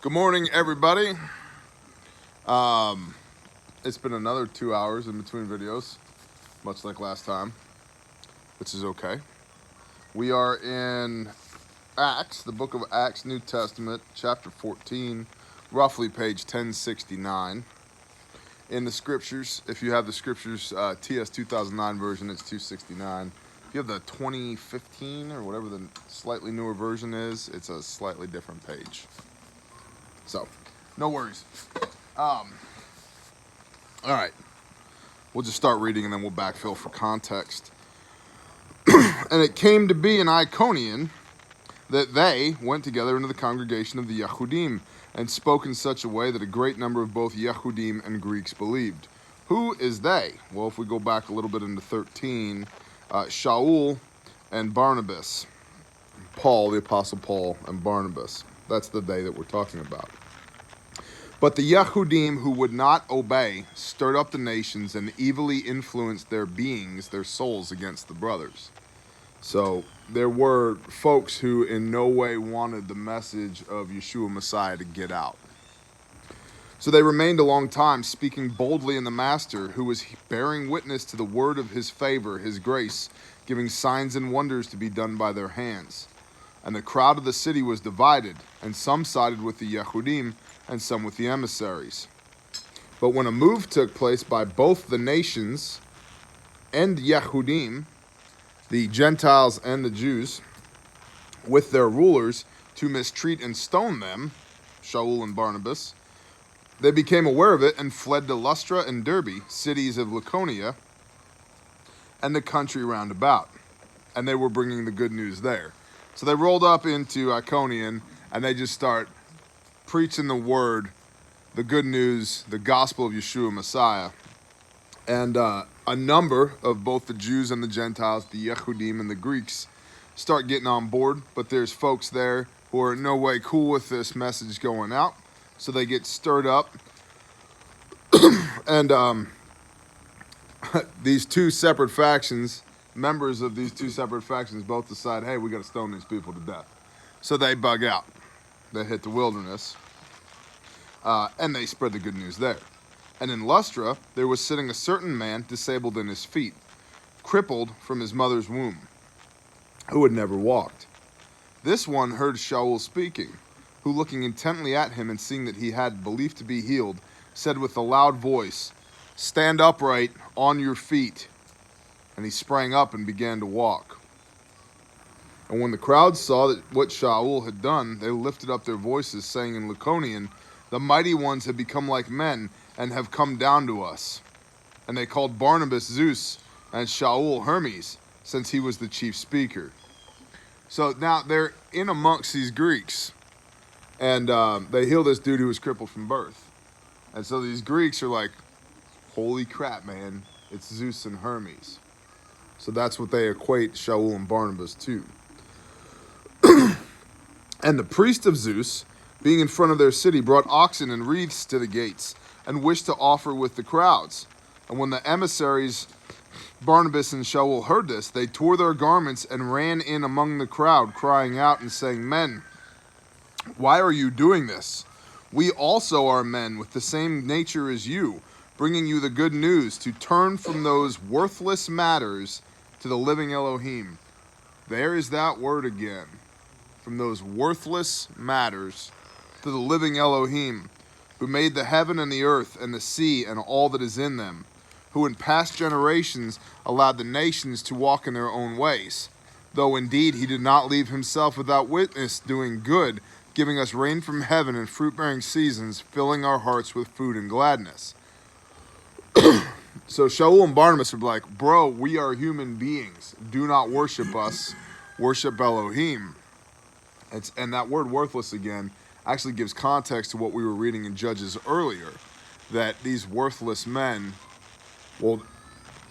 Good morning, everybody. It's been another 2 hours in between videos, much like last time, which is okay. We are in Acts, the book of Acts, New Testament, chapter 14, roughly page 1069. In the scriptures, if you have the scriptures, TS 2009 version, it's 269. If you have the 2015 or whatever the slightly newer version is, it's a slightly different page. So, no worries. All right. We'll just start reading and then we'll backfill for context. And it came to be in Iconium that they went together into the congregation of the Yehudim and spoke in such a way that a great number of both Yehudim and Greeks believed. Who is they? Well, if we go back a little bit into 13, Shaul and Barnabas. Paul, the Apostle Paul, and Barnabas. That's the day that we're talking about. But the Yehudim who would not obey stirred up the nations and evilly influenced their beings, their souls, against the brothers. So there were folks who in no way wanted the message of Yeshua Messiah to get out. So they remained a long time, speaking boldly in the Master, who was bearing witness to the word of his favor, his grace, giving signs and wonders to be done by their hands. And the crowd of the city was divided, and some sided with the Yehudim, and some with the emissaries. But when a move took place by both the nations and Yehudim, the Gentiles and the Jews, with their rulers, to mistreat and stone them, Shaul and Barnabas, they became aware of it and fled to Lystra and Derbe, cities of Lycaonia, and the country round about. And they were bringing the good news there. So they rolled up into Iconium, and they just start preaching the word, the good news, the gospel of Yeshua Messiah. And a number of both the Jews and the Gentiles, the Yehudim and the Greeks, start getting on board. But there's folks there who are in no way cool with this message going out. So they get stirred up. And these two separate factions, members of these two separate factions, both decide, hey, we got to stone these people to death. So they bug out. They hit the wilderness. And they spread the good news there. And in Lystra, there was sitting a certain man disabled in his feet, crippled from his mother's womb, who had never walked. This one heard Shaul speaking, who looking intently at him and seeing that he had belief to be healed, said with a loud voice, "Stand upright on your feet." And he sprang up and began to walk. And when the crowd saw that what Shaul had done, they lifted up their voices, saying in Lycaonia, "The mighty ones have become like men and have come down to us." And they called Barnabas Zeus and Shaul Hermes, since he was the chief speaker. So now they're in amongst these Greeks, and they heal this dude who was crippled from birth. And so these Greeks are like, holy crap, man, it's Zeus and Hermes. So that's what they equate Shaul and Barnabas to. And the priest of Zeus, being in front of their city, brought oxen and wreaths to the gates, and wished to offer with the crowds. And when the emissaries, Barnabas and Shaul, heard this, they tore their garments and ran in among the crowd, crying out and saying, "Men, why are you doing this? We also are men with the same nature as you, bringing you the good news to turn from those worthless matters to the living Elohim." There is that word again. From those worthless matters to the living Elohim, who made the heaven and the earth and the sea and all that is in them, who in past generations allowed the nations to walk in their own ways, though indeed he did not leave himself without witness, doing good, giving us rain from heaven and fruit-bearing seasons, filling our hearts with food and gladness. So Shaul and Barnabas are like, bro, we are human beings. Do not worship us. Worship Elohim. And that word worthless again actually gives context to what we were reading in Judges earlier, that these worthless men, well,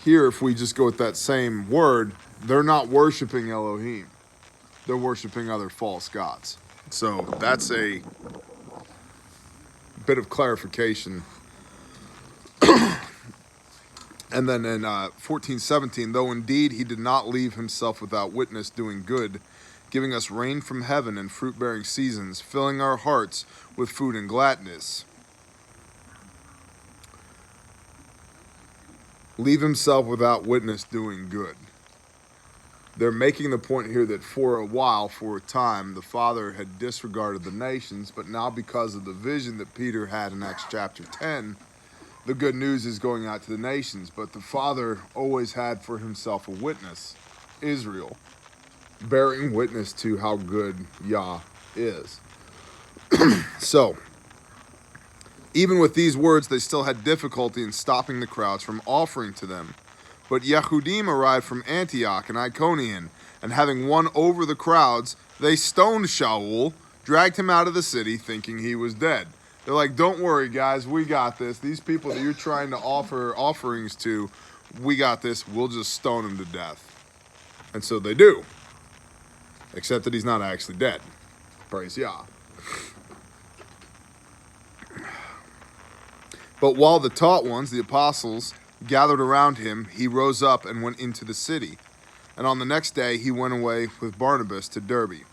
here if we just go with that same word, they're not worshiping Elohim. They're worshiping other false gods. So that's a bit of clarification. And then in 14:17, though indeed he did not leave himself without witness, doing good, giving us rain from heaven and fruit-bearing seasons, filling our hearts with food and gladness. Leave himself without witness doing good. They're making the point here that for a while, for a time, the Father had disregarded the nations, but now because of the vision that Peter had in Acts chapter 10, the good news is going out to the nations. But the Father always had for himself a witness, Israel, bearing witness to how good Yah is. So, even with these words, they still had difficulty in stopping the crowds from offering to them. But Yehudim arrived from Antioch and Iconium, and having won over the crowds, they stoned Shaul, dragged him out of the city, thinking he was dead. They're like, don't worry, guys, we got this. These people that you're trying to offer offerings to, we got this. We'll just stone them to death. And so they do. Except that he's not actually dead. Praise Yah. But while the taught ones, the apostles, gathered around him, he rose up and went into the city. And on the next day he went away with Barnabas to Derbe.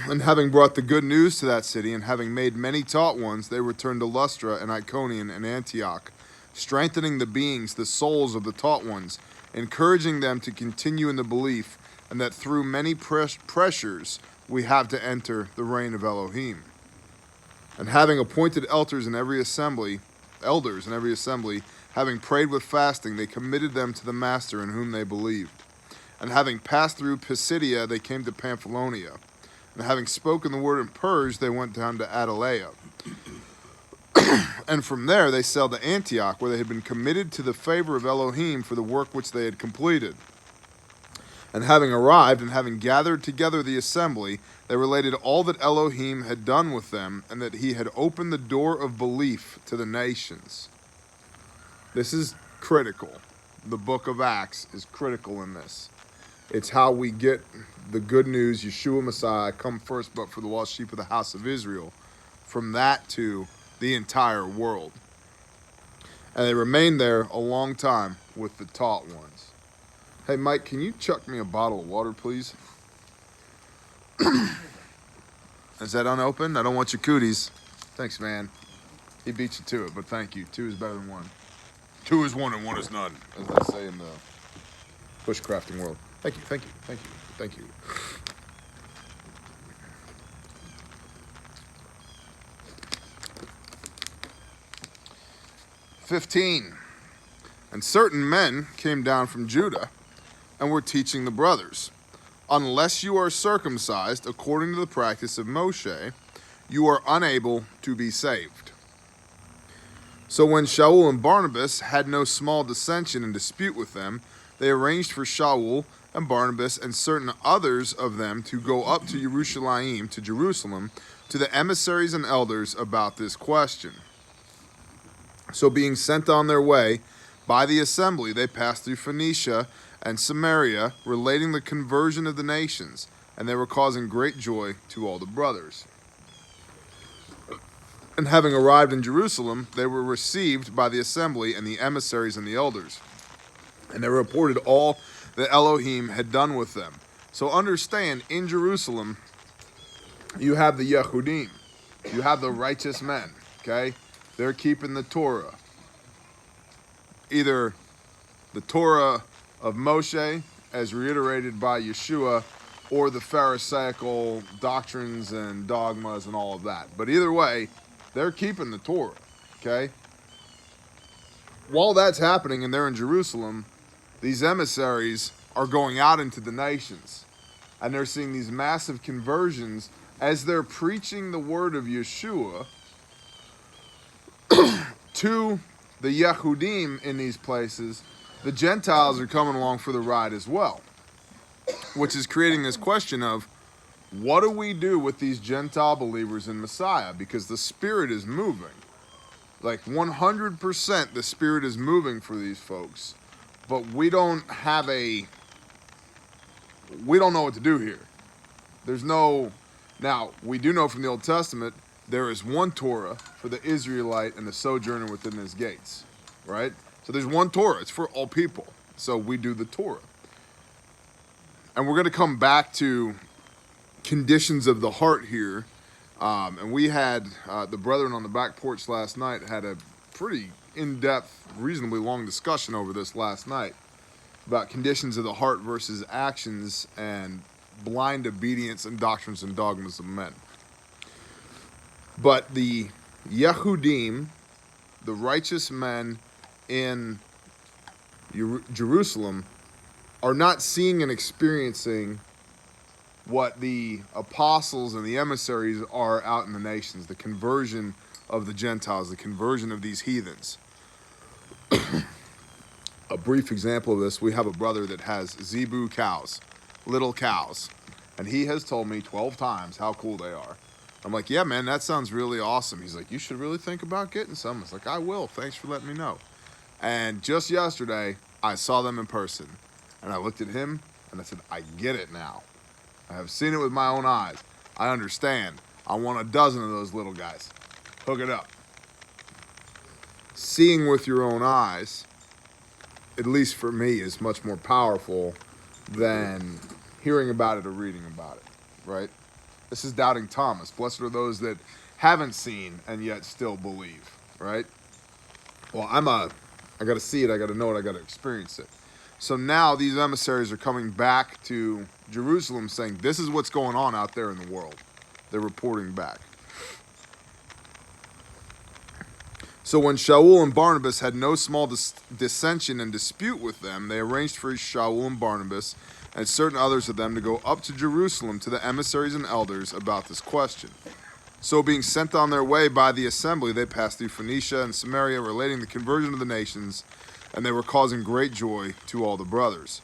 And having brought the good news to that city, and having made many taught ones, they returned to Lystra and Iconium and Antioch, strengthening the souls of the taught ones, encouraging them to continue in the belief, and that through many pressures we have to enter the reign of Elohim. And having appointed elders in every assembly, having prayed with fasting, they committed them to the Master in whom they believed. And having passed through Pisidia, they came to Pamphylia. And having spoken the word in Perge, they went down to Attalia. And from there they sailed to Antioch, where they had been committed to the favor of Elohim for the work which they had completed. And having arrived, and having gathered together the assembly, they related all that Elohim had done with them, and that he had opened the door of belief to the nations. This is critical. The book of Acts is critical in this. It's how we get the good news, Yeshua Messiah, come first, but for the lost sheep of the house of Israel. From that to the entire world. And they remained there a long time with the taught ones. Hey, Mike, can you chuck me a bottle of water, please? Is that unopened? I don't want your cooties. Thanks, man. He beat you to it, but thank you. 2 is better than 1. 2 is 1 and 1 is none, as they say in the bushcrafting world. Thank you, thank you, thank you, thank you. "15. And certain men came down from Judah and were teaching the brothers, unless you are circumcised according to the practice of Moshe, you are unable to be saved. So when Shaul and Barnabas had no small dissension and dispute with them, they arranged for Shaul and Barnabas and certain others of them to go up to Jerusalem, to the emissaries and elders about this question. So being sent on their way by the assembly, they passed through Phoenicia and Samaria, relating the conversion of the nations, and they were causing great joy to all the brothers. And having arrived in Jerusalem, they were received by the assembly and the emissaries and the elders. And they reported all that Elohim had done with them. So understand, in Jerusalem, you have the Yehudim. You have the righteous men, okay? They're keeping the Torah. Either the Torah of Moshe, as reiterated by Yeshua, or the Pharisaical doctrines and dogmas and all of that. But either way, they're keeping the Torah, okay? While that's happening and they're in Jerusalem, these emissaries are going out into the nations. And they're seeing these massive conversions as they're preaching the word of Yeshua to the Yehudim in these places. The Gentiles are coming along for the ride as well, which is creating this question of, what do we do with these Gentile believers in Messiah? Because the Spirit is moving. Like 100% the Spirit is moving for these folks. But we don't know what to do here. Now, we do know from the Old Testament, there is one Torah for the Israelite and the sojourner within his gates, right? So there's one Torah. It's for all people. So we do the Torah. And we're going to come back to conditions of the heart here. And we had the brethren on the back porch last night had a pretty in-depth, reasonably long discussion over this last night about conditions of the heart versus actions and blind obedience and doctrines and dogmas of men. But the Yehudim, the righteous men in Jerusalem, are not seeing and experiencing what the apostles and the emissaries are out in the nations, the conversion of the Gentiles, the conversion of these heathens. A brief example of this, we have a brother that has zebu cows, little cows, and he has told me 12 times how cool they are. I'm like, yeah, man, that sounds really awesome. He's like, you should really think about getting some. I was like, I will. Thanks for letting me know. And just yesterday, I saw them in person, and I looked at him, and I said, I get it now. I have seen it with my own eyes. I understand. I want a dozen of those little guys. Hook it up. Seeing with your own eyes, at least for me, is much more powerful than hearing about it or reading about it, right? This is doubting Thomas. Blessed are those that haven't seen and yet still believe, right? Well, I got to see it. I got to know it. I got to experience it. So now these emissaries are coming back to Jerusalem saying, this is what's going on out there in the world. They're reporting back. So when Shaul and Barnabas had no small dissension and dispute with them, they arranged for Shaul and Barnabas and certain others of them to go up to Jerusalem to the emissaries and elders about this question. So being sent on their way by the assembly, they passed through Phoenicia and Samaria, relating the conversion of the nations, and they were causing great joy to all the brothers.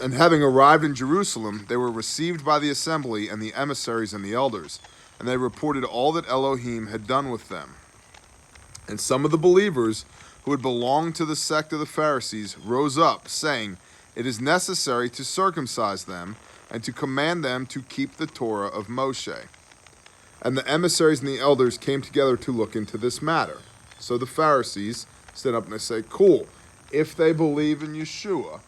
And having arrived in Jerusalem, they were received by the assembly and the emissaries and the elders, and they reported all that Elohim had done with them. And some of the believers who had belonged to the sect of the Pharisees rose up, saying, it is necessary to circumcise them and to command them to keep the Torah of Moshe. And the emissaries and the elders came together to look into this matter. So the Pharisees stand up and they say, cool, if they believe in Yeshua.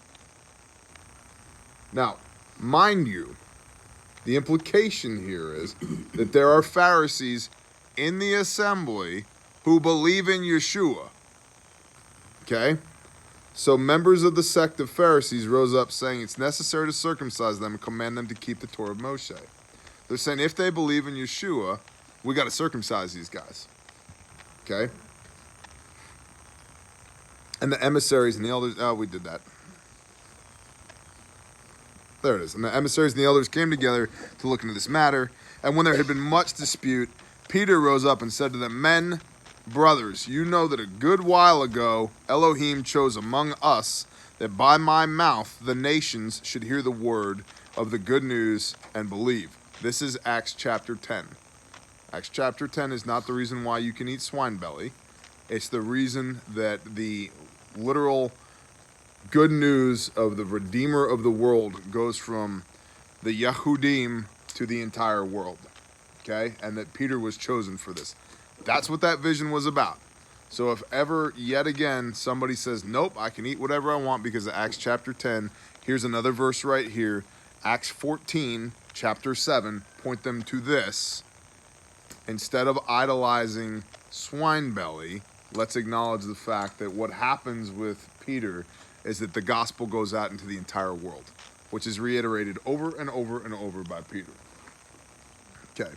Now, mind you, the implication here is that there are Pharisees in the assembly who believe in Yeshua. Okay? So members of the sect of Pharisees rose up saying it's necessary to circumcise them and command them to keep the Torah of Moshe. They're saying if they believe in Yeshua, we got to circumcise these guys. Okay? And the emissaries and the elders, we did that. There it is. And the emissaries and the elders came together to look into this matter. And when there had been much dispute, Peter rose up and said to them, men, brothers, you know that a good while ago Elohim chose among us that by my mouth the nations should hear the word of the good news and believe. This is Acts chapter 10. Acts chapter 10 is not the reason why you can eat swine belly. It's the reason that the literal good news of the Redeemer of the world goes from the Yehudim to the entire world. Okay? And that Peter was chosen for this. That's what that vision was about. So if ever, yet again, somebody says, nope, I can eat whatever I want because of Acts chapter 10, here's another verse right here. Acts 14, chapter 7, point them to this. Instead of idolizing swine belly, let's acknowledge the fact that what happens with Peter is that the gospel goes out into the entire world, which is reiterated over and over and over by Peter. Okay.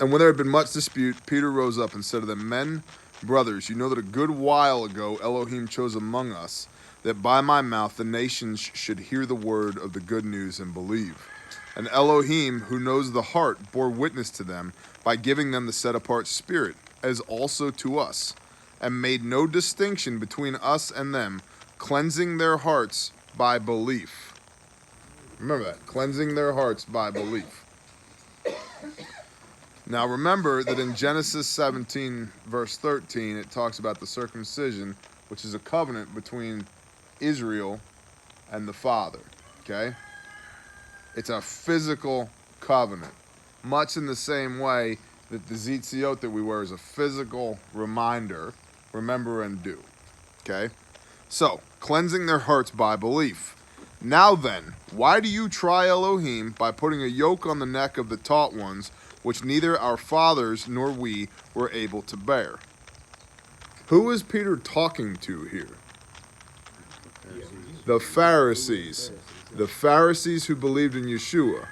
And when there had been much dispute, Peter rose up and said to them, men, brothers, you know that a good while ago Elohim chose among us that by my mouth the nations should hear the word of the good news and believe. And Elohim, who knows the heart, bore witness to them by giving them the set-apart spirit, as also to us, and made no distinction between us and them, cleansing their hearts by belief. Remember that, cleansing their hearts by belief. Now remember that in Genesis 17, verse 13, it talks about the circumcision, which is a covenant between Israel and the Father, okay? It's a physical covenant, much in the same way that the zitziot that we wear is a physical reminder, remember and do, okay? So, cleansing their hearts by belief. Now then, why do you try Elohim by putting a yoke on the neck of the taught ones, which neither our fathers nor we were able to bear? Who is Peter talking to here? The Pharisees. The Pharisees who believed in Yeshua.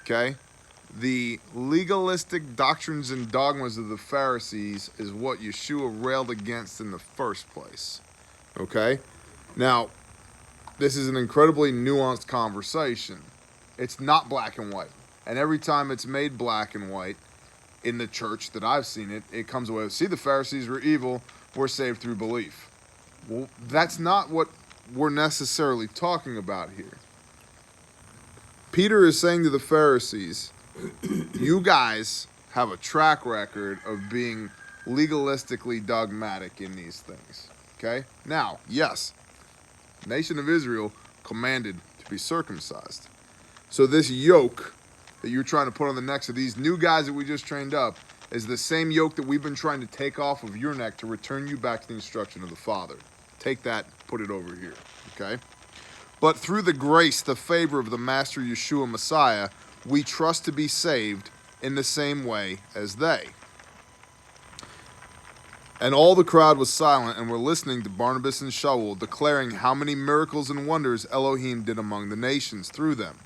Okay? The legalistic doctrines and dogmas of the Pharisees is what Yeshua railed against in the first place. Okay? Now, this is an incredibly nuanced conversation. It's not black and white. And every time it's made black and white in the church that I've seen it, it comes away with, see, the Pharisees were evil, we're saved through belief. Well, that's not what we're necessarily talking about here. Peter is saying to the Pharisees, you guys have a track record of being legalistically dogmatic in these things. Okay? Now, yes, the nation of Israel commanded to be circumcised. So this yoke that you're trying to put on the necks of these new guys that we just trained up is the same yoke that we've been trying to take off of your neck to return you back to the instruction of the Father. Take that, put it over here. Okay? But through the grace, the favor of the Master Yeshua Messiah, we trust to be saved in the same way as they. And all the crowd was silent and were listening to Barnabas and Shaul, declaring how many miracles and wonders Elohim did among the nations through them.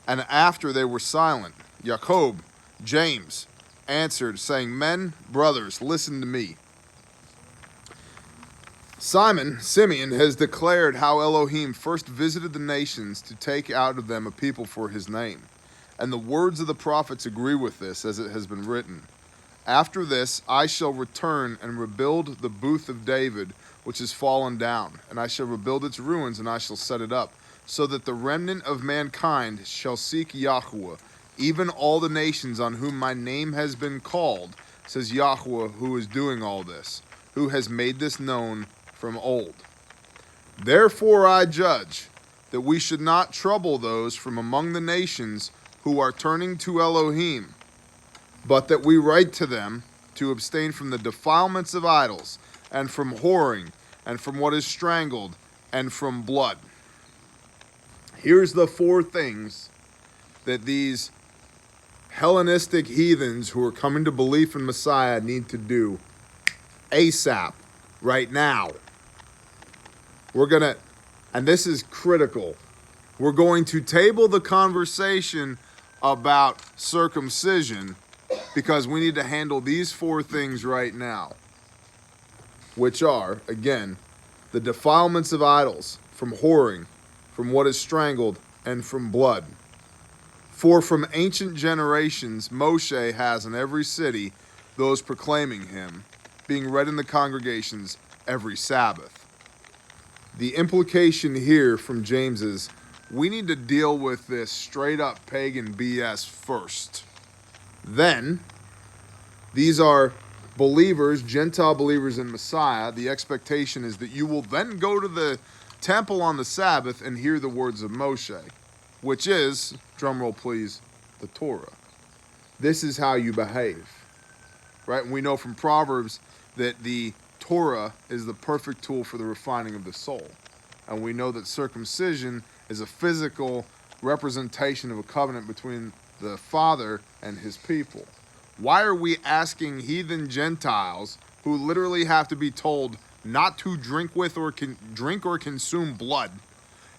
And after they were silent, Jacob, James, answered, saying, Men, brothers, listen to me. Simeon has declared how Elohim first visited the nations to take out of them a people for his name. And the words of the prophets agree with this, as it has been written. After this, I shall return and rebuild the booth of David, which is fallen down, and I shall rebuild its ruins, and I shall set it up, so that the remnant of mankind shall seek Yahweh, even all the nations on whom my name has been called, says Yahweh, who is doing all this, who has made this known from old. Therefore I judge that we should not trouble those from among the nations who are turning to Elohim, but that we write to them to abstain from the defilements of idols, and from whoring, and from what is strangled, and from blood. Here's the four things that these Hellenistic heathens who are coming to belief in Messiah need to do ASAP, right now. And this is critical, we're going to table the conversation about circumcision because we need to handle these four things right now, which are, again, the defilements of idols, from whoring, from what is strangled, and from blood. For from ancient generations Moshe has in every city those proclaiming him, being read in the congregations every Sabbath. The implication here from James is we need to deal with this straight up pagan BS first. Then, these are believers, Gentile believers in Messiah. The expectation is that you will then go to the temple on the Sabbath and hear the words of Moshe, which is, drumroll please, the Torah. This is how you behave, right? And we know from Proverbs that the Torah is the perfect tool for the refining of the soul. And we know that circumcision is a physical representation of a covenant between the Father and his people. Why are we asking heathen Gentiles who literally have to be told not to drink with or drink or consume blood,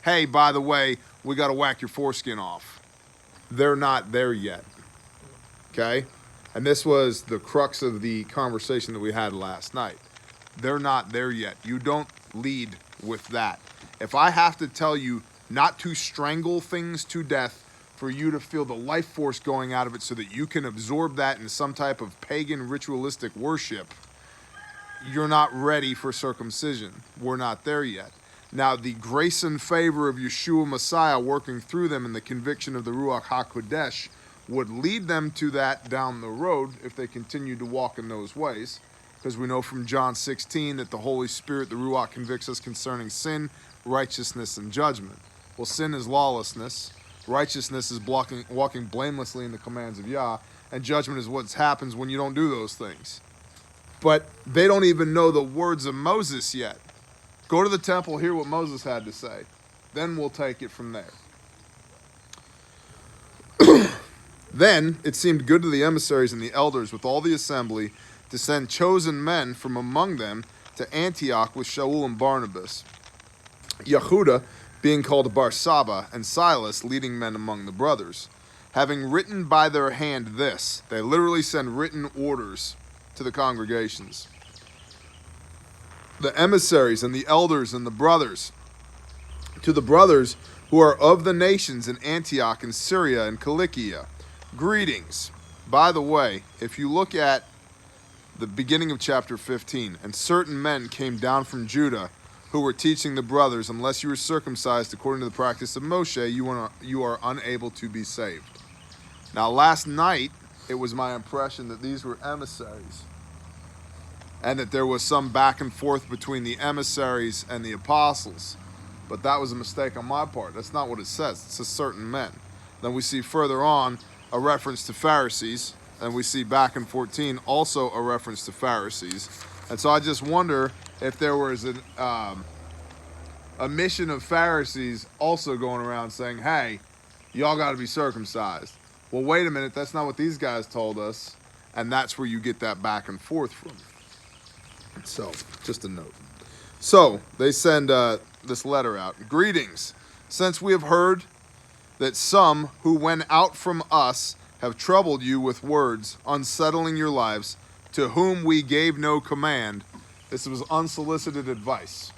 hey, by the way, we got to whack your foreskin off? They're not there yet. Okay? And this was the crux of the conversation that we had last night. They're not there yet. You don't lead with that. If I have to tell you not to strangle things to death for you to feel the life force going out of it so that you can absorb that in some type of pagan ritualistic worship, you're not ready for circumcision. We're not there yet. Now, the grace and favor of Yeshua Messiah working through them and the conviction of the Ruach HaKodesh would lead them to that down the road if they continue to walk in those ways. Because we know from John 16 that the Holy Spirit, the Ruach, convicts us concerning sin, righteousness, and judgment. Well, sin is lawlessness. Righteousness is walking blamelessly in the commands of Yah. And judgment is what happens when you don't do those things. But they don't even know the words of Moses yet. Go to the temple, hear what Moses had to say. Then we'll take it from there. Then it seemed good to the emissaries and the elders with all the assembly to send chosen men from among them to Antioch with Shaul and Barnabas, Yehuda being called Barsaba, and Silas leading men among the brothers, having written by their hand this. They literally send written orders to the congregations. The emissaries and the elders and the brothers, to the brothers who are of the nations in Antioch and Syria and Cilicia, greetings. By the way, if you look at the beginning of chapter 15, and certain men came down from Judah who were teaching the brothers, unless you were circumcised according to the practice of Moshe, you are unable to be saved. Now, last night, it was my impression that these were emissaries, and that there was some back and forth between the emissaries and the apostles. But that was a mistake on my part. That's not what it says. It says certain men. Then we see further on a reference to Pharisees, and we see back in 14 also a reference to Pharisees. And so I just wonder if there was a mission of Pharisees also going around saying, hey, y'all got to be circumcised. Well, wait a minute, that's not what these guys told us. And that's where you get that back and forth from. So, just a note. So, they send this letter out. Greetings. Since we have heard that some who went out from us have troubled you with words, unsettling your lives, to whom we gave no command. This was unsolicited advice.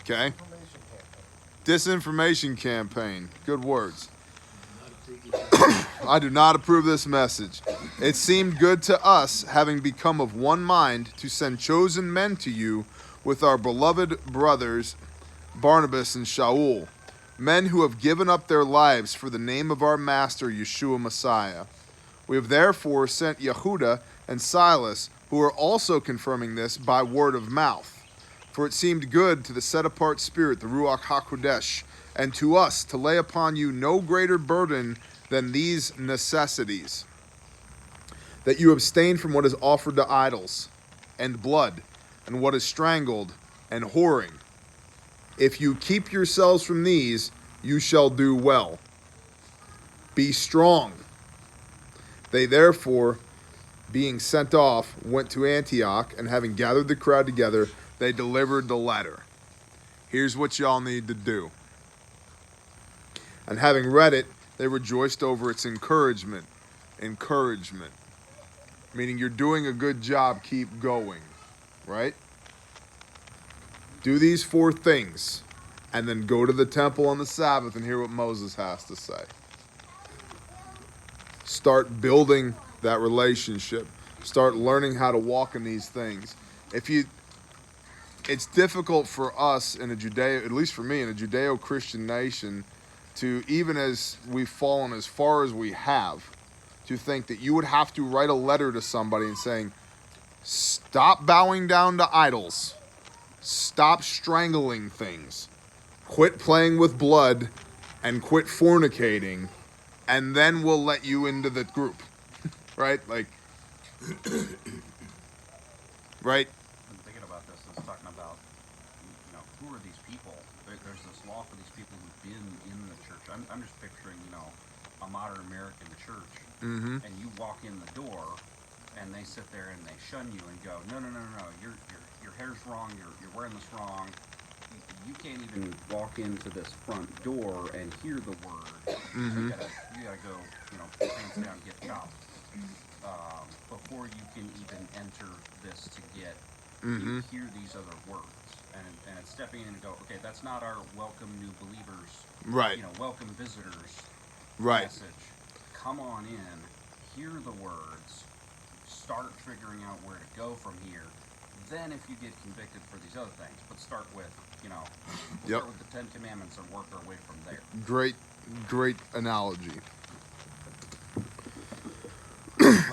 Okay? Disinformation campaign. Good words. I do not approve this message. It seemed good to us, having become of one mind, to send chosen men to you with our beloved brothers Barnabas and Shaul, men who have given up their lives for the name of our Master, Yeshua Messiah. We have therefore sent Yehuda and Silas, who are also confirming this by word of mouth. For it seemed good to the set-apart spirit, the Ruach HaKodesh, and to us to lay upon you no greater burden than these necessities, that you abstain from what is offered to idols, and blood, and what is strangled, and whoring. If you keep yourselves from these, you shall do well. Be strong. They therefore, being sent off, went to Antioch, and having gathered the crowd together, they delivered the letter. Here's what y'all need to do. And having read it, they rejoiced over its encouragement. Encouragement. Meaning you're doing a good job, keep going. Right? Do these 4 things, and then go to the temple on the Sabbath and hear what Moses has to say. Start building that relationship. Start learning how to walk in these things. It's difficult for us in at least for me, in a Judeo-Christian nation, to, even as we've fallen as far as we have, to think that you would have to write a letter to somebody and saying, stop bowing down to idols. Stop strangling things. Quit playing with blood and quit fornicating, and then we'll let you into the group. Right? Like, right? I'm thinking about this. I was talking about, who are these people? There's this law for these people who've been in the church. I'm just picturing, a modern American church, and you walk in the door, and they sit there and they shun you and go, no, your hair's wrong. You're wearing this wrong. You can't even walk into this front door and hear the word. Mm-hmm. So you gotta go, hands down, get chopped. Before you can even enter this to get, you hear these other words. And it's stepping in and go, okay, that's not our welcome new believers, right? Welcome visitors, right? Message. Come on in, hear the words, start figuring out where to go from here. Then, if you get convicted for these other things, but start with, start with the 10 Commandments and work our way from there. Great analogy.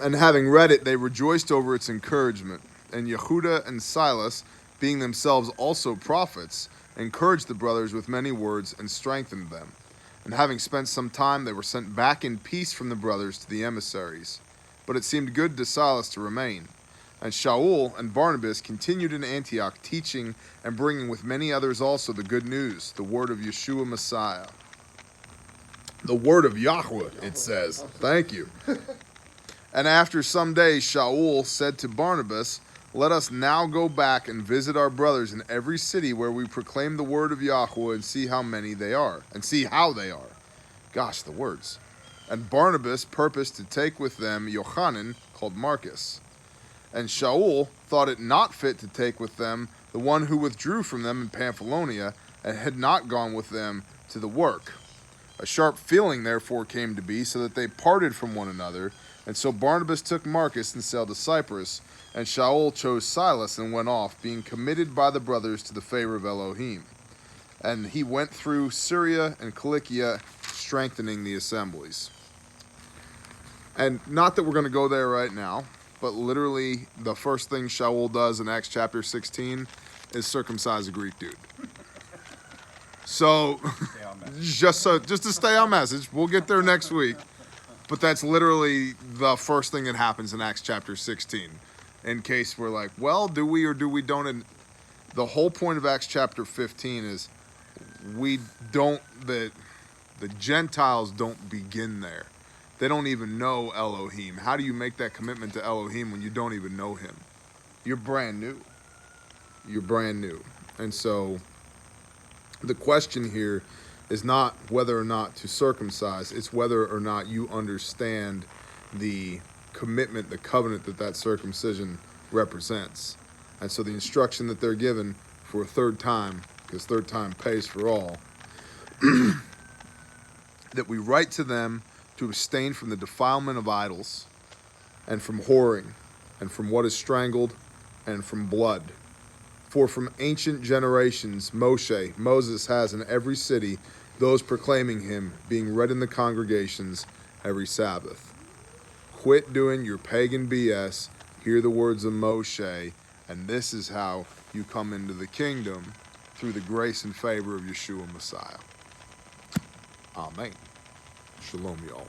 And having read it, they rejoiced over its encouragement. And Yehuda and Silas, being themselves also prophets, encouraged the brothers with many words and strengthened them. And having spent some time, they were sent back in peace from the brothers to the emissaries. But it seemed good to Silas to remain. And Shaul and Barnabas continued in Antioch, teaching and bringing with many others also the good news, the word of Yeshua Messiah. The word of Yahweh, it says. Thank you. And after some days, Shaul said to Barnabas, let us now go back and visit our brothers in every city where we proclaim the word of Yahweh and see how many they are, and see how they are. Gosh, the words. And Barnabas purposed to take with them Yochanan, called Marcus. And Shaul thought it not fit to take with them the one who withdrew from them in Pamphylia and had not gone with them to the work. A sharp feeling therefore came to be, so that they parted from one another. And so Barnabas took Marcus and sailed to Cyprus, and Shaul chose Silas and went off, being committed by the brothers to the favor of Elohim. And he went through Syria and Cilicia, strengthening the assemblies. And not that we're going to go there right now, but literally the first thing Shaul does in Acts chapter 16 is circumcise a Greek dude. So, just to stay on message, we'll get there next week. But that's literally the first thing that happens in Acts chapter 16. In case we're like, well, do we or do we don't? And the whole point of Acts chapter 15 is the Gentiles don't begin there. They don't even know Elohim. How do you make that commitment to Elohim when you don't even know him? You're brand new. You're brand new. And so the question here is not whether or not to circumcise. It's whether or not you understand the commitment, the covenant that circumcision represents. And so the instruction that they're given for a third time, because third time pays for all, that we write to them to abstain from the defilement of idols, and from whoring, and from what is strangled, and from blood. For from ancient generations Moses has in every city those proclaiming him, being read in the congregations every Sabbath. Quit doing your pagan BS, hear the words of Moshe, and this is how you come into the kingdom, through the grace and favor of Yeshua Messiah. Amen. Shalom, y'all.